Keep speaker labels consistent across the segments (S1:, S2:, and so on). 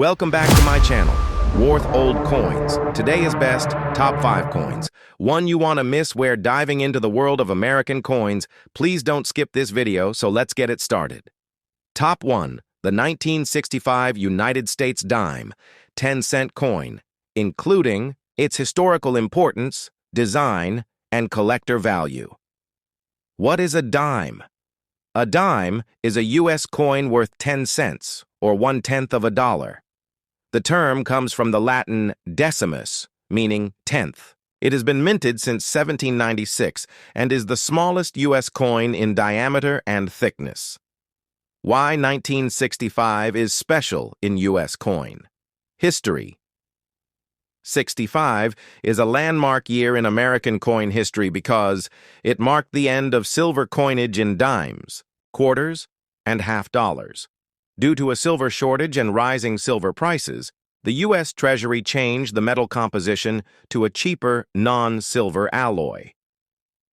S1: Welcome back to my channel, Worth Old Coins. Today is best, top 5 coins. One you want to miss. We're diving into the world of American coins. Please don't skip this video, so let's get it started. Top 1. The 1965 United States dime, 10-cent coin, including its historical importance, design, and collector value. What is a dime? A dime is a U.S. coin worth 10 cents, or 1/10 of a dollar. The term comes from the Latin decimus, meaning tenth. It has been minted since 1796 and is the smallest U.S. coin in diameter and thickness. Why 1965 is special in U.S. coin? History. 65 is a landmark year in American coin history because it marked the end of silver coinage in dimes, quarters, and half dollars. Due to a silver shortage and rising silver prices, the U.S. Treasury changed the metal composition to a cheaper, non-silver alloy.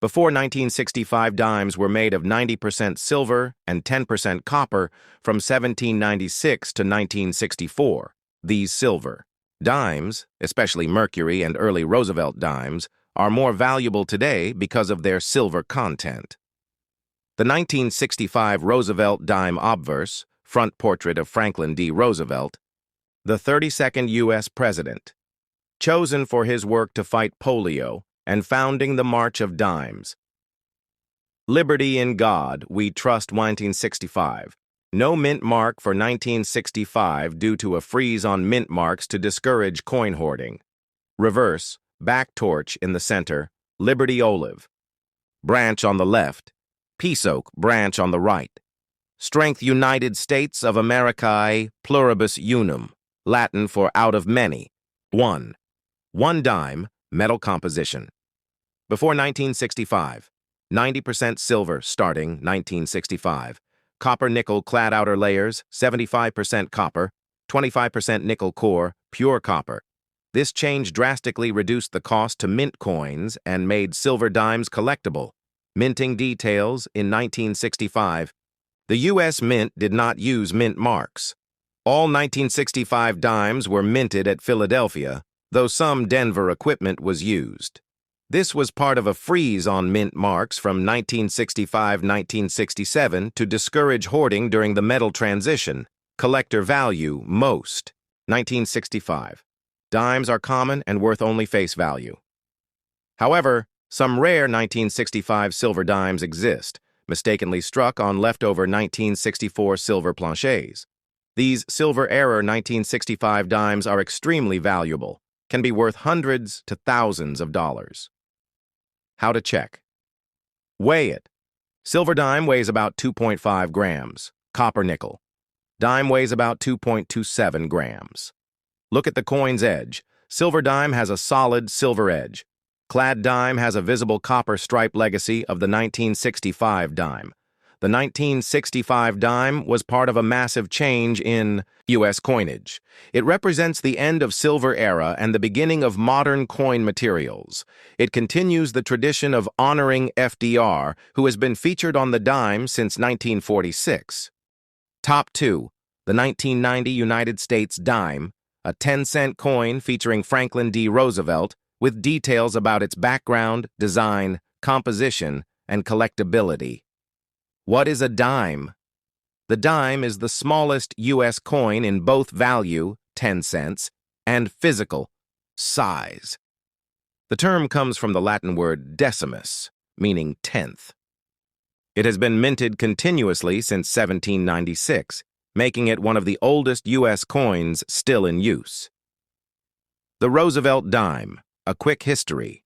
S1: Before 1965, dimes were made of 90% silver and 10% copper from 1796 to 1964. These silver dimes, especially Mercury and early Roosevelt dimes, are more valuable today because of their silver content. The 1965 Roosevelt dime obverse, front portrait of Franklin D. Roosevelt, the 32nd U.S. President, chosen for his work to fight polio and founding the March of Dimes. Liberty in God, we trust. 1965. No mint mark for 1965 due to a freeze on mint marks to discourage coin hoarding. Reverse, back torch in the center, Liberty olive. Branch on the left, peace oak branch on the right. Strength United States of Americae pluribus unum, Latin for out of many. 1. One dime, metal composition. Before 1965, 90% silver starting 1965. Copper-nickel clad outer layers, 75% copper, 25% nickel core, pure copper. This change drastically reduced the cost to mint coins and made silver dimes collectible. Minting details in 1965. The U.S. Mint did not use mint marks. All 1965 dimes were minted at Philadelphia, though some Denver equipment was used. This was part of a freeze on mint marks from 1965-1967 to discourage hoarding during the metal transition. Collector value, most. 1965. Dimes are common and worth only face value. However, some rare 1965 silver dimes exist, mistakenly struck on leftover 1964 silver planchets. These silver-era 1965 dimes are extremely valuable, can be worth hundreds to thousands of dollars. How to check. Weigh it. Silver dime weighs about 2.5 grams. Copper nickel. Dime weighs about 2.27 grams. Look at the coin's edge. Silver dime has a solid silver edge. Clad dime has a visible copper stripe legacy of the 1965 dime. The 1965 dime was part of a massive change in U.S. coinage. It represents the end of silver era and the beginning of modern coin materials. It continues the tradition of honoring FDR, who has been featured on the dime since 1946. Top 2. The 1990 United States dime, a 10-cent coin featuring Franklin D. Roosevelt, with details about its background, design, composition, and collectability. What is a dime? The dime is the smallest U.S. coin in both value, 10 cents, and physical, size. The term comes from the Latin word decimus, meaning tenth. It has been minted continuously since 1796, making it one of the oldest U.S. coins still in use. The Roosevelt dime, a quick history.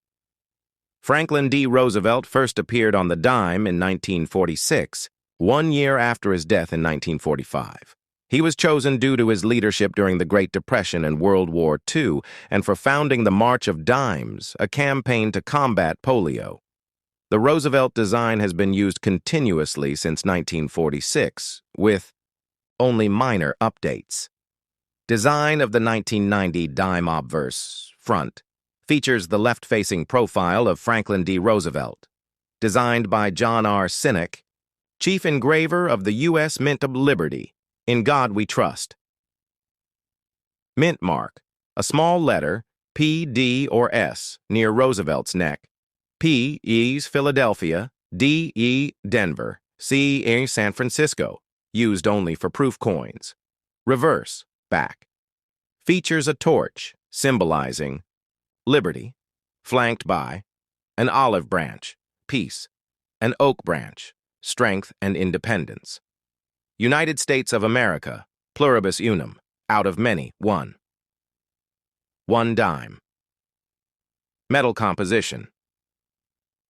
S1: Franklin D. Roosevelt first appeared on the dime in 1946, 1 year after his death in 1945. He was chosen due to his leadership during the Great Depression and World War II and for founding the March of Dimes, a campaign to combat polio. The Roosevelt design has been used continuously since 1946, with only minor updates. Design of the 1990 dime obverse, front, features the left-facing profile of Franklin D. Roosevelt. Designed by John R. Sinek, Chief Engraver of the U.S. Mint of Liberty. In God we trust. Mint mark, a small letter, P, D, or S, near Roosevelt's neck. P, E, Philadelphia, D, E, Denver, C, E, San Francisco, used only for proof coins. Reverse, back. Features a torch, symbolizing liberty, flanked by an olive branch, peace, an oak branch, strength and independence. United States of America, pluribus unum, out of many, one. 1 dime. Metal composition.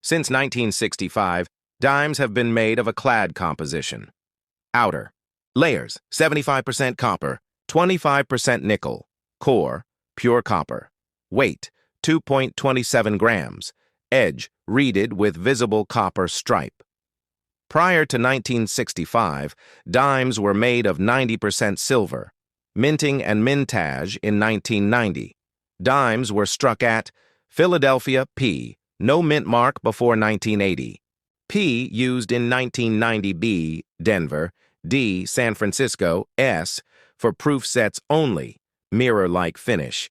S1: Since 1965, dimes have been made of a clad composition. Outer. Layers, 75% copper, 25% nickel. Core, pure copper. Weight, 2.27 grams. Edge, reeded with visible copper stripe. Prior to 1965, dimes were made of 90% silver. Minting and mintage in 1990. Dimes were struck at Philadelphia, P. No mint mark before 1980. P used in 1990. B. Denver. D. San Francisco. S. For proof sets only. Mirror-like finish.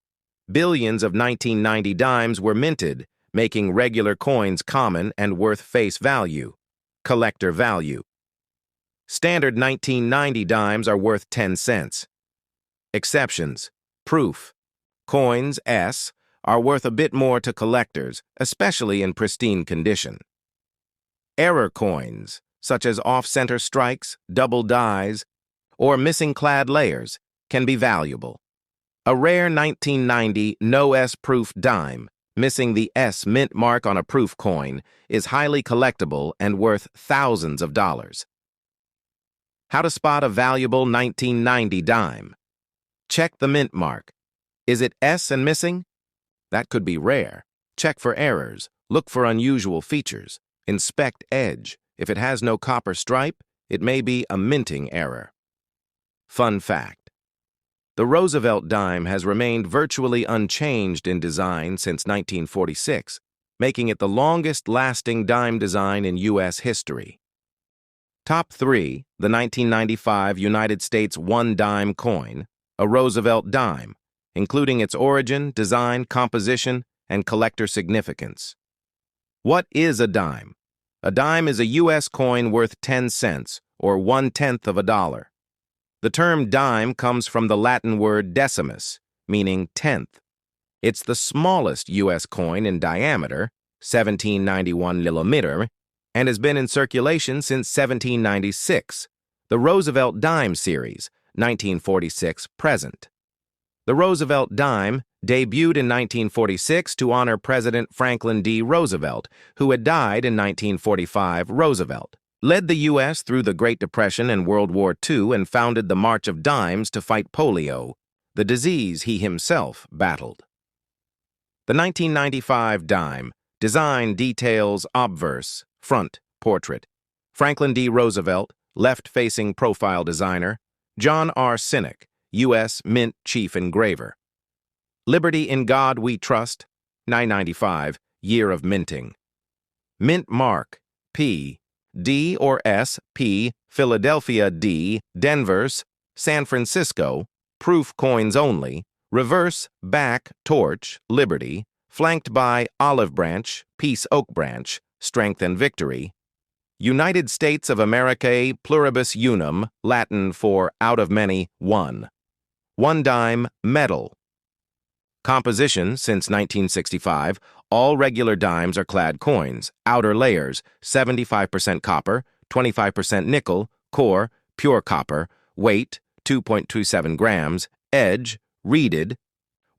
S1: Billions of 1990 dimes were minted, making regular coins common and worth face value. Collector value. Standard 1990 dimes are worth 10 cents. Exceptions. Proof. Coins, S, are worth a bit more to collectors, especially in pristine condition. Error coins, such as off-center strikes, double dies, or missing clad layers, can be valuable. A rare 1990 no S proof dime, missing the S mint mark on a proof coin, is highly collectible and worth thousands of dollars. How to spot a valuable 1990 dime. Check the mint mark. Is it S and missing? That could be rare. Check for errors. Look for unusual features. Inspect edge. If it has no copper stripe, it may be a minting error. Fun fact. The Roosevelt dime has remained virtually unchanged in design since 1946, making it the longest-lasting dime design in U.S. history. Top 3, the 1995 United States 1 dime coin, a Roosevelt dime, including its origin, design, composition, and collector significance. What is a dime? A dime is a U.S. coin worth 10 cents, or 1/10 of a dollar. The term dime comes from the Latin word decimus, meaning tenth. It's the smallest U.S. coin in diameter, 1791 millimeter, and has been in circulation since 1796, the Roosevelt dime series, 1946 present. The Roosevelt dime debuted in 1946 to honor President Franklin D. Roosevelt, who had died in 1945. Roosevelt led the U.S. through the Great Depression and World War II and founded the March of Dimes to fight polio, the disease he himself battled. The 1995 dime, design details obverse, front, portrait. Franklin D. Roosevelt, left-facing profile designer. John R. Sinek, U.S. Mint Chief Engraver. Liberty in God We Trust, 995, year of minting. Mint mark, P, D or S, P, Philadelphia D, Denver's, San Francisco, proof coins only, reverse, back, torch, liberty, flanked by olive branch, peace oak branch, strength and victory. United States of America pluribus unum, Latin for out of many, one. 1 dime, metal. Composition since 1965, all regular dimes are clad coins, outer layers, 75% copper, 25% nickel, core, pure copper, weight, 2.27 grams, edge, reeded,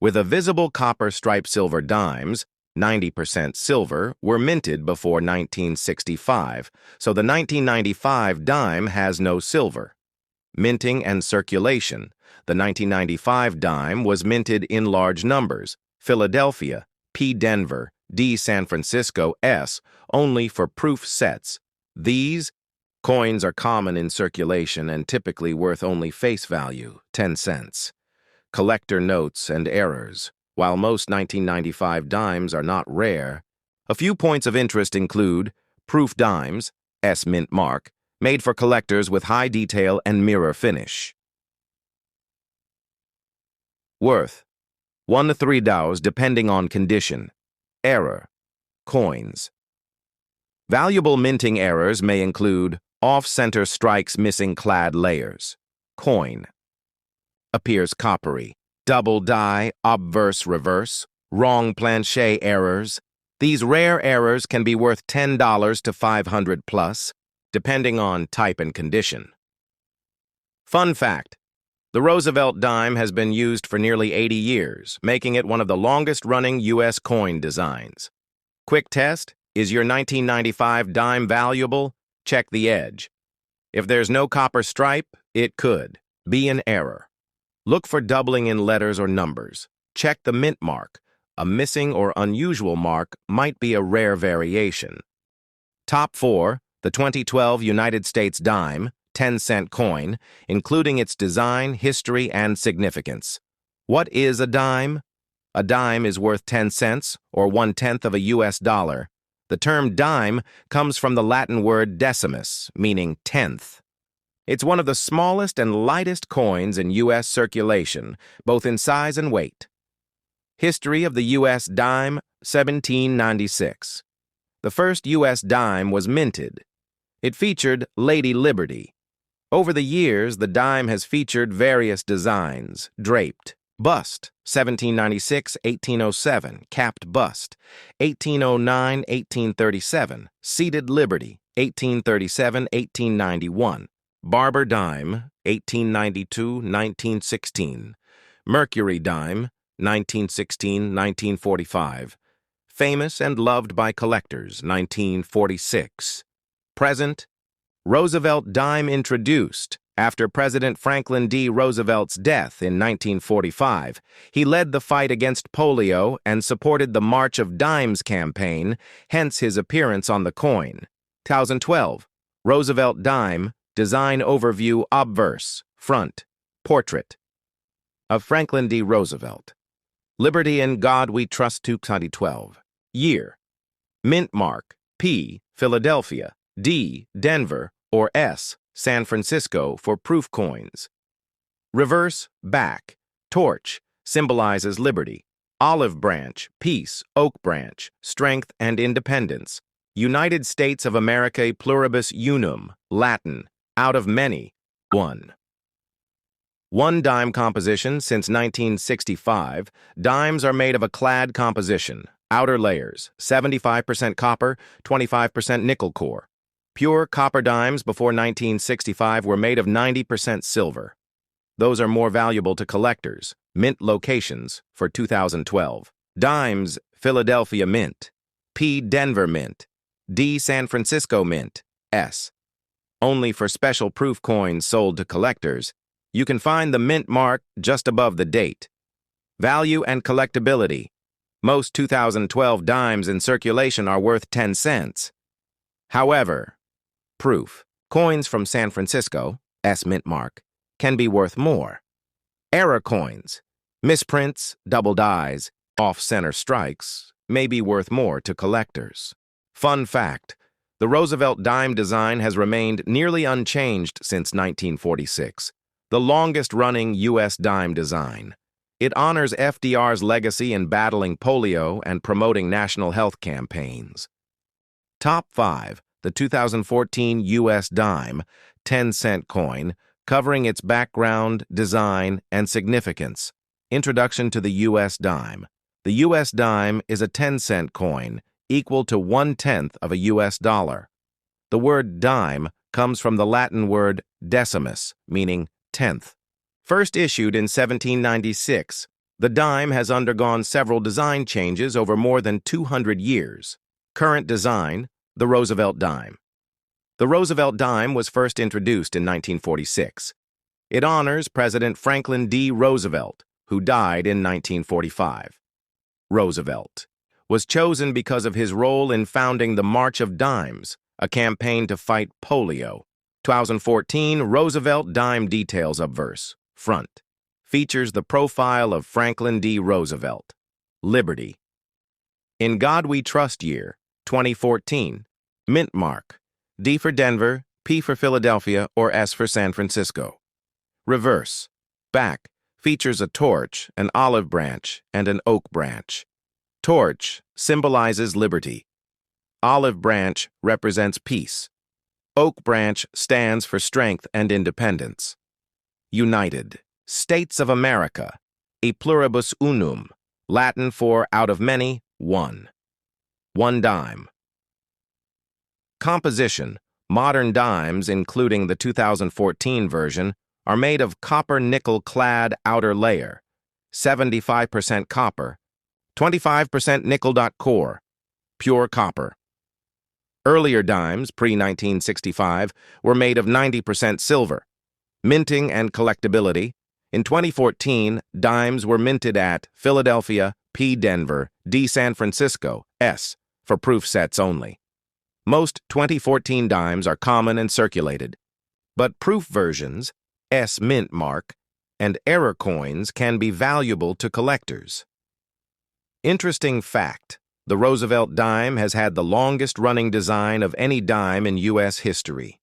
S1: with a visible copper striped silver dimes, 90% silver, were minted before 1965, so the 1995 dime has no silver. Minting and circulation. The 1995 dime was minted in large numbers, Philadelphia, P. Denver, D. San Francisco, S. only for proof sets. These coins are common in circulation and typically worth only face value, 10 cents. Collector notes and errors. While most 1995 dimes are not rare, a few points of interest include proof dimes, S mint mark, made for collectors with high detail and mirror finish. Worth 1 to 3 dollars depending on condition. Error. Coins. Valuable minting errors may include off-center strikes missing clad layers. Coin. Appears coppery. Double die, obverse reverse. Wrong planche errors. These rare errors can be worth $10 to $500 plus, depending on type and condition. Fun fact. The Roosevelt dime has been used for nearly 80 years, making it one of the longest-running U.S. coin designs. Quick test, is your 1995 dime valuable? Check the edge. If there's no copper stripe, it could be an error. Look for doubling in letters or numbers. Check the mint mark. A missing or unusual mark might be a rare variation. Top 4, the 2012 United States dime, 10-cent coin, including its design, history, and significance. What is a dime? A dime is worth 10 cents, or 1/10 of a U.S. dollar. The term dime comes from the Latin word decimus, meaning tenth. It's one of the smallest and lightest coins in U.S. circulation, both in size and weight. History of the U.S. dime, 1796. The first U.S. dime was minted. It featured Lady Liberty. Over the years, the dime has featured various designs: draped, bust, 1796-1807, capped bust, 1809-1837, seated Liberty, 1837-1891, Barber dime, 1892-1916, Mercury dime, 1916-1945, famous and loved by collectors, 1946. Present, Roosevelt dime introduced. After President Franklin D. Roosevelt's death in 1945, he led the fight against polio and supported the March of Dimes campaign, hence his appearance on the coin. 2012, Roosevelt dime, design overview obverse, front, portrait of Franklin D. Roosevelt. Liberty in God We Trust 2012. Year. Mint mark, P, Philadelphia, D, Denver, or S, San Francisco for proof coins. Reverse, back, torch, symbolizes liberty. Olive branch, peace, oak branch, strength and independence. United States of America pluribus unum, Latin, out of many, one. One dime composition since 1965, dimes are made of a clad composition, outer layers, 75% copper, 25% nickel core. Pure copper dimes before 1965 were made of 90% silver. Those are more valuable to collectors. Mint locations for 2012. Dimes, Philadelphia Mint. P, Denver Mint. D, San Francisco Mint. S. Only for special proof coins sold to collectors. You can find the mint mark just above the date. Value and collectability. Most 2012 dimes in circulation are worth 10 cents. However, proof. Coins from San Francisco, S mint mark, can be worth more. Error coins, misprints, double dies, off-center strikes, may be worth more to collectors. Fun fact, the Roosevelt dime design has remained nearly unchanged since 1946, the longest-running U.S. dime design. It honors FDR's legacy in battling polio and promoting national health campaigns. Top 5. The 2014 U.S. dime, 10-cent coin, covering its background, design, and significance. Introduction to the U.S. dime. The U.S. dime is a 10-cent coin, equal to 1/10 of a U.S. dollar. The word dime comes from the Latin word decimus, meaning tenth. First issued in 1796, the dime has undergone several design changes over more than 200 years. Current design, the Roosevelt dime. The Roosevelt dime was first introduced in 1946. It honors President Franklin D. Roosevelt, who died in 1945. Roosevelt was chosen because of his role in founding the March of Dimes, a campaign to fight polio. 2014 Roosevelt dime details obverse, front. Features the profile of Franklin D. Roosevelt. Liberty. In God We Trust year, 2014. Mint mark, D for Denver, P for Philadelphia, or S for San Francisco. Reverse, back, features a torch, an olive branch, and an oak branch. Torch symbolizes liberty. Olive branch represents peace. Oak branch stands for strength and independence. United. States of America. E pluribus unum. Latin for out of many, one. 1 dime. Composition. Modern dimes, including the 2014 version, are made of copper-nickel-clad outer layer, 75% copper, 25% nickel. Core, pure copper. Earlier dimes, pre-1965, were made of 90% silver. Minting and collectability. In 2014, dimes were minted at Philadelphia, P. Denver, D. San Francisco, S. for proof sets only. Most 2014 dimes are common and circulated, but proof versions, S mint mark, and error coins can be valuable to collectors. Interesting fact, the Roosevelt dime has had the longest-running design of any dime in U.S. history.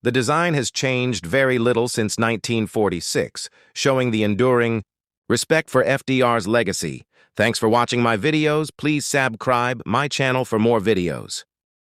S1: The design has changed very little since 1946, showing the enduring respect for FDR's legacy. Thanks for watching my videos. Please subscribe my channel for more videos.